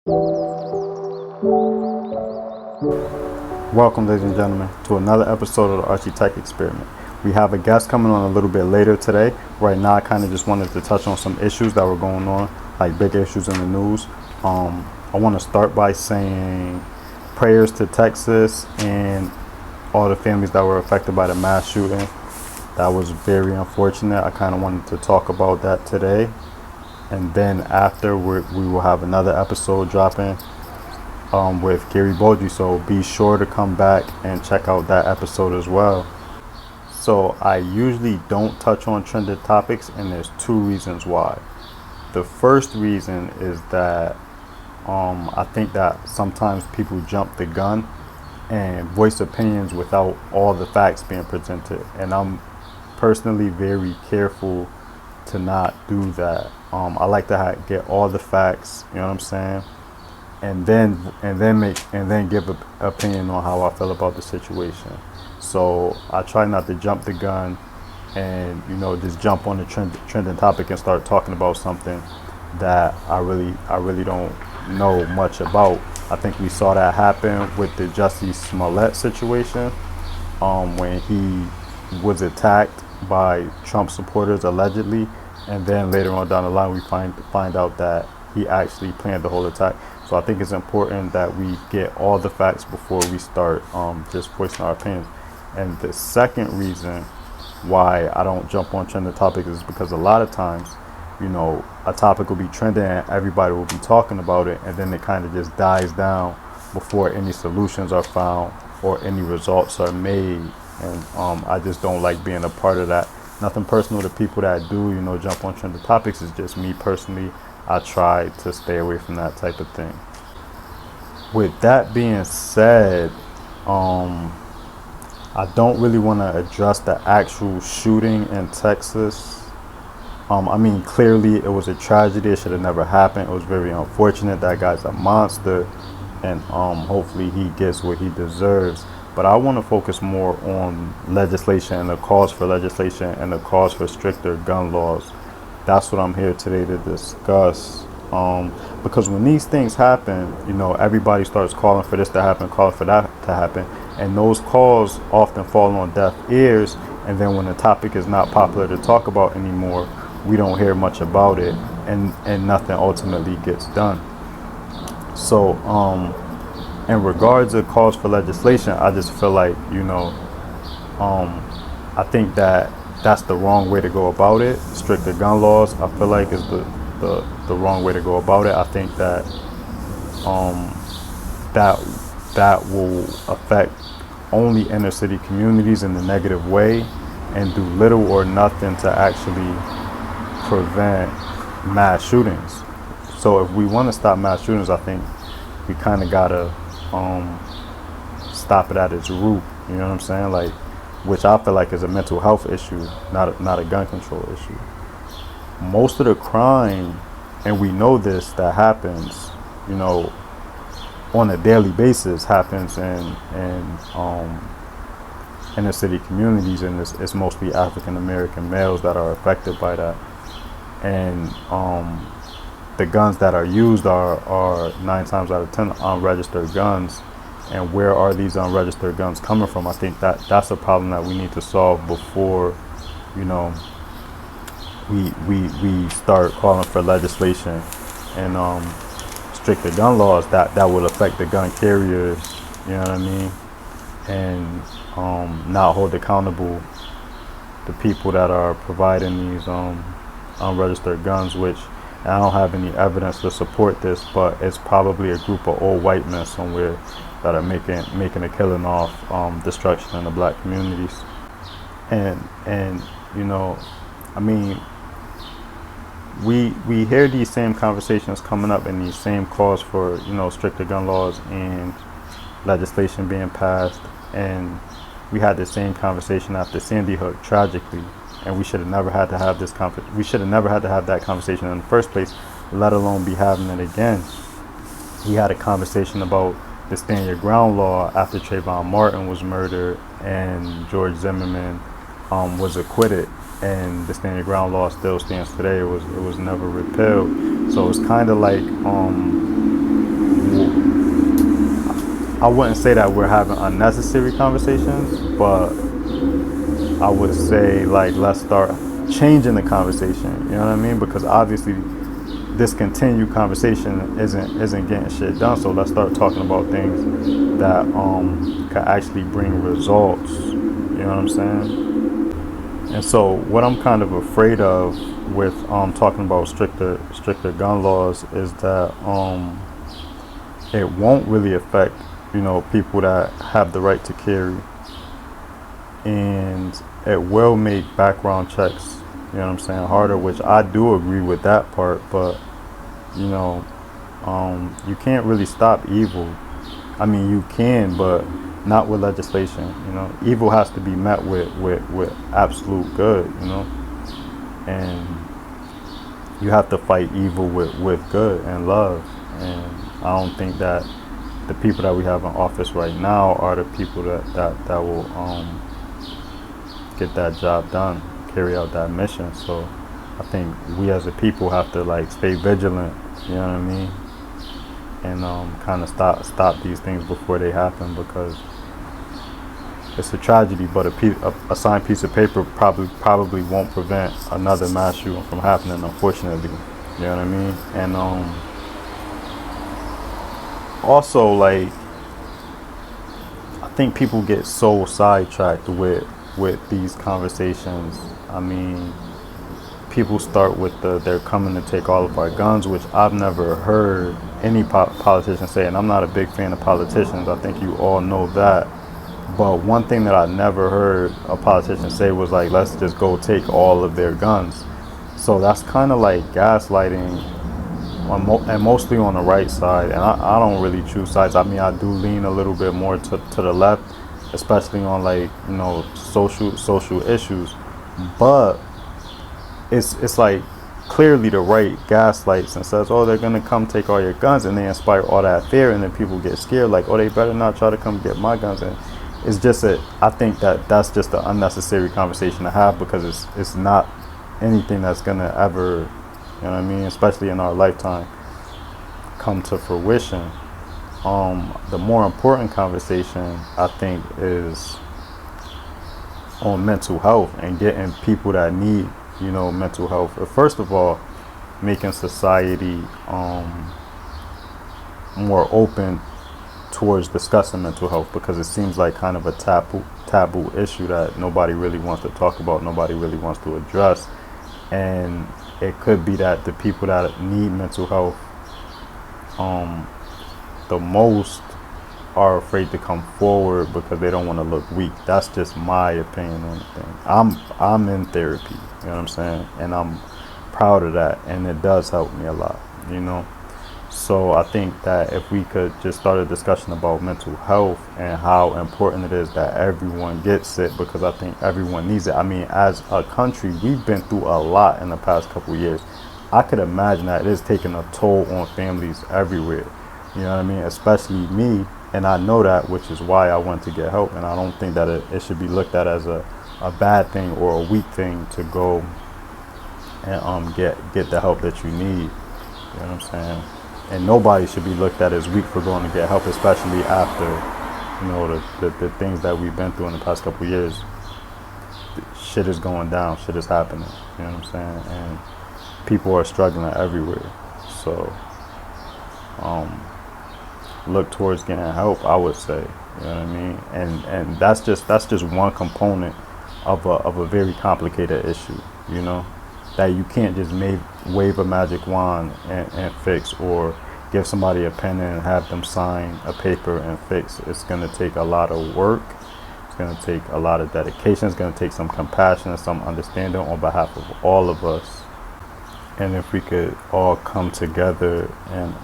Welcome, ladies and gentlemen, to another episode of the Archie Tech Experiment. We have a guest coming on a little bit later today. Right now, I kind of just wanted to touch on some issues that were going on, like big issues in the news. I want to start by saying prayers to Texas and all the families that were affected by the mass shooting. That was very unfortunate. I kind of wanted to talk about that today. And then after, we will have another episode dropping with Gary Boji, so be sure to come back and check out that episode as well. So I usually don't touch on trending topics, and there's two reasons why. The first reason is that I think that sometimes people jump the gun and voice opinions without all the facts being presented, and I'm personally very careful to not do that. I like to get all the facts, you know what I'm saying, and then give an opinion on how I feel about the situation. So I try not to jump the gun and just jump on the trending topic and start talking about something that I really don't know much about. I think we saw that happen with the Jussie Smollett situation, when he was attacked by Trump supporters allegedly, and then later on down the line we find out that he actually planned the whole attack. So I think it's important that we get all the facts before we start just voicing our opinions. And the second reason why I don't jump on trending topics is because a lot of times, a topic will be trending and everybody will be talking about it, and then it kind of just dies down before any solutions are found or any results are made. And I just don't like being a part of that. Nothing personal to people that do, jump on trending topics. It's just me personally. I try to stay away from that type of thing. With that being said, I don't really want to address the actual shooting in Texas. Clearly it was a tragedy. It should have never happened. It was very unfortunate. That guy's a monster, and hopefully he gets what he deserves. But I want to focus more on legislation and the cause for legislation and the cause for stricter gun laws. That's what I'm here today to discuss. Because when these things happen, everybody starts calling for this to happen, calling for that to happen. And those calls often fall on deaf ears. And then when the topic is not popular to talk about anymore, we don't hear much about it, and nothing ultimately gets done. So, in regards to calls for legislation, I just feel like, I think that that's the wrong way to go about it. Stricter gun laws, I feel like, is the wrong way to go about it. I think that that will affect only inner city communities in the negative way and do little or nothing to actually prevent mass shootings. So if we want to stop mass shootings, I think we kind of gotta stop it at its root. You know what I'm saying? Like, which I feel like is a mental health issue, not a gun control issue. Most of the crime, and we know this, that happens, on a daily basis, happens in inner city communities, and it's mostly African American males that are affected by that. And the guns that are used are 9 times out of 10 unregistered guns. And where are these unregistered guns coming from? I think that's a problem that we need to solve before, we start calling for legislation and stricter gun laws that will affect the gun carriers, you know what I mean? And not hold accountable the people that are providing these unregistered guns, which I don't have any evidence to support this, but it's probably a group of old white men somewhere that are making a killing off destruction in the black communities. And we hear these same conversations coming up in these same calls for stricter gun laws and legislation being passed, and we had the same conversation after Sandy Hook, tragically, and we should have never had to have that conversation in the first place, let alone be having it again. We had a conversation about the Stand Your Ground law after Trayvon Martin was murdered and George Zimmerman was acquitted, and the Stand Your Ground law still stands today. It was never repealed. So it's kind of like I wouldn't say that we're having unnecessary conversations, but I would say like let's start changing the conversation. You know what I mean? Because obviously this continued conversation isn't getting shit done. So let's start talking about things that can actually bring results. You know what I'm saying? And so what I'm kind of afraid of with talking about stricter gun laws is that it won't really affect, people that have the right to carry, and it will make background checks, harder, which I do agree with that part. But you know you can't really stop evil. I mean, you can, but not with legislation. Evil has to be met with absolute good, and you have to fight evil with good and love. And I don't think that the people that we have in office right now are the people that will get that job done, carry out that mission. So I think we as a people have to like stay vigilant, you know what I mean, and kind of stop these things before they happen, because it's a tragedy, but a signed piece of paper probably won't prevent another mass shooting from happening, unfortunately. You know what I mean? And also, like, I think people get so sidetracked with these conversations. I mean, people start with they're coming to take all of our guns, which I've never heard any politician say, and I'm not a big fan of politicians. I think you all know that. But one thing that I never heard a politician say was like, let's just go take all of their guns. So that's kind of like gaslighting, and mostly on the right side. And I don't really choose sides. I mean, I do lean a little bit more to the left, especially on like, social issues. But it's like clearly the right gaslights and says, oh, they're gonna come take all your guns, and they inspire all that fear, and then people get scared, like, oh, they better not try to come get my guns. And it's just I think that's just an unnecessary conversation to have, because it's not anything that's gonna ever, especially in our lifetime, come to fruition. The more important conversation, I think, is on mental health and getting people that need, mental health. First of all, making society more open towards discussing mental health, because it seems like kind of a taboo issue that nobody really wants to talk about, nobody really wants to address. And it could be that the people that need mental health the most are afraid to come forward because they don't want to look weak. That's just my opinion on the thing. I'm in therapy, you know what I'm saying, and I'm proud of that, and it does help me a lot, So I think that if we could just start a discussion about mental health and how important it is that everyone gets it, because I think everyone needs it. I mean, as a country, we've been through a lot in the past couple of years. I could imagine that it is taking a toll on families everywhere, you know what I mean, especially me, and I know that, which is why I went to get help. And I don't think that it should be looked at as a bad thing or a weak thing to go and get the help that you need, you know what I'm saying. And nobody should be looked at as weak for going to get help, especially after, the things that we've been through in the past couple of years. Shit is going down. Shit is happening. You know what I'm saying? And people are struggling everywhere. So, look towards getting help, I would say. You know what I mean? And that's just one component of a very complicated issue. That you can't just wave a magic wand and fix, or give somebody a pen and have them sign a paper and fix. It's going to take a lot of work. It's going to take a lot of dedication. It's going to take some compassion and some understanding on behalf of all of us. And if we could all come together and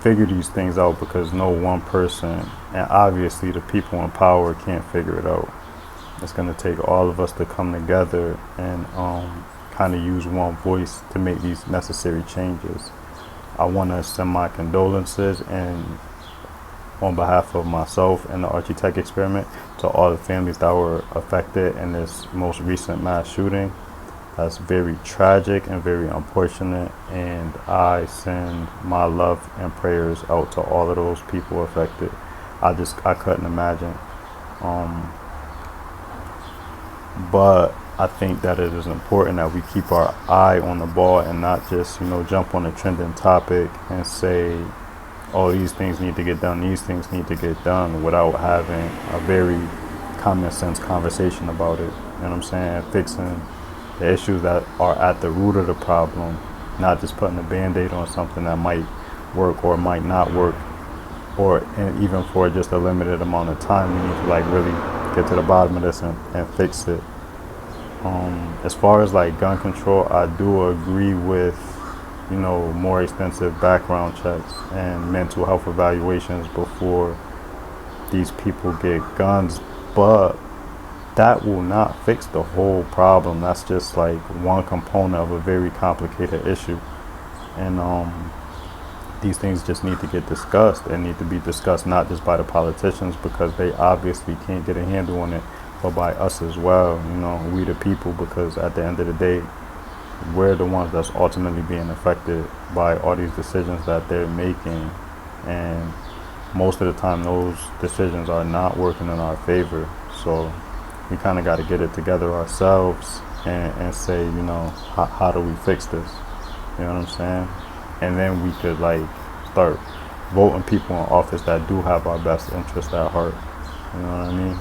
figure these things out, because no one person, and obviously the people in power, can't figure it out. It's going to take all of us to come together and kind of use one voice to make these necessary changes. I want to send my condolences, and on behalf of myself and the Archie Tech Experiment, to all the families that were affected in this most recent mass shooting. That's very tragic and very unfortunate, and I send my love and prayers out to all of those people affected. I couldn't imagine. But I think that it is important that we keep our eye on the ball and not just, jump on a trending topic and say, oh, these things need to get done, these things need to get done, without having a very common sense conversation about it. You know what I'm saying? Fixing the issues that are at the root of the problem, not just putting a band-aid on something that might work or might not work, and even for just a limited amount of time. We need to really get to the bottom of this and fix it. As far as gun control, I do agree with more extensive background checks and mental health evaluations before these people get guns, but that will not fix the whole problem. That's just one component of a very complicated issue, and these things just need to get discussed and need to be discussed not just by the politicians, because they obviously can't get a handle on it, but by us as well, we the people, because at the end of the day, we're the ones that's ultimately being affected by all these decisions that they're making, and most of the time those decisions are not working in our favor. So we kind of got to get it together ourselves and say, how do we fix this? You know what I'm saying? And then we could start voting people in office that do have our best interest at heart. You know what I mean?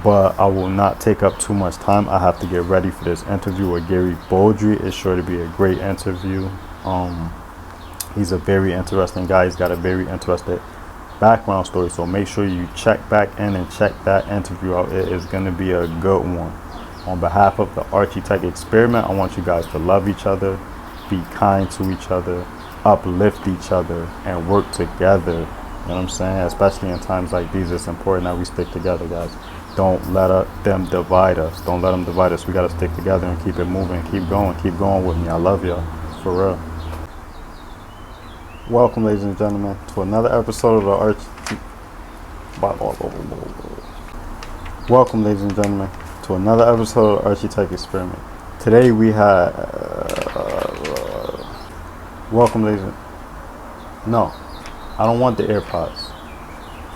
But I will not take up too much time. I have to get ready for this interview with Gary Baldry. It's sure to be a great interview. He's a very interesting guy. He's got a very interesting background story. So make sure you check back in and check that interview out. It is going to be a good one. On behalf of the Archie Tech Experiment, I want you guys to love each other, be kind to each other, uplift each other, and work together. You know what I'm saying? Especially in times like these, it's important that we stick together, guys. Don't let them divide us. Don't let them divide us. We got to stick together and keep it moving. Keep going with me. I love y'all. For real. Welcome, ladies and gentlemen, to another episode of the Archie. Welcome, ladies and gentlemen, to another episode of Archie Tech Experiment. Today we have... welcome, ladies and... No, I don't want the AirPods.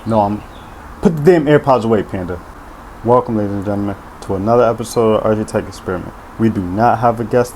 No, put the damn AirPods away, Panda. Welcome, ladies and gentlemen, to another episode of Archie Tech Experiment. We do not have a guest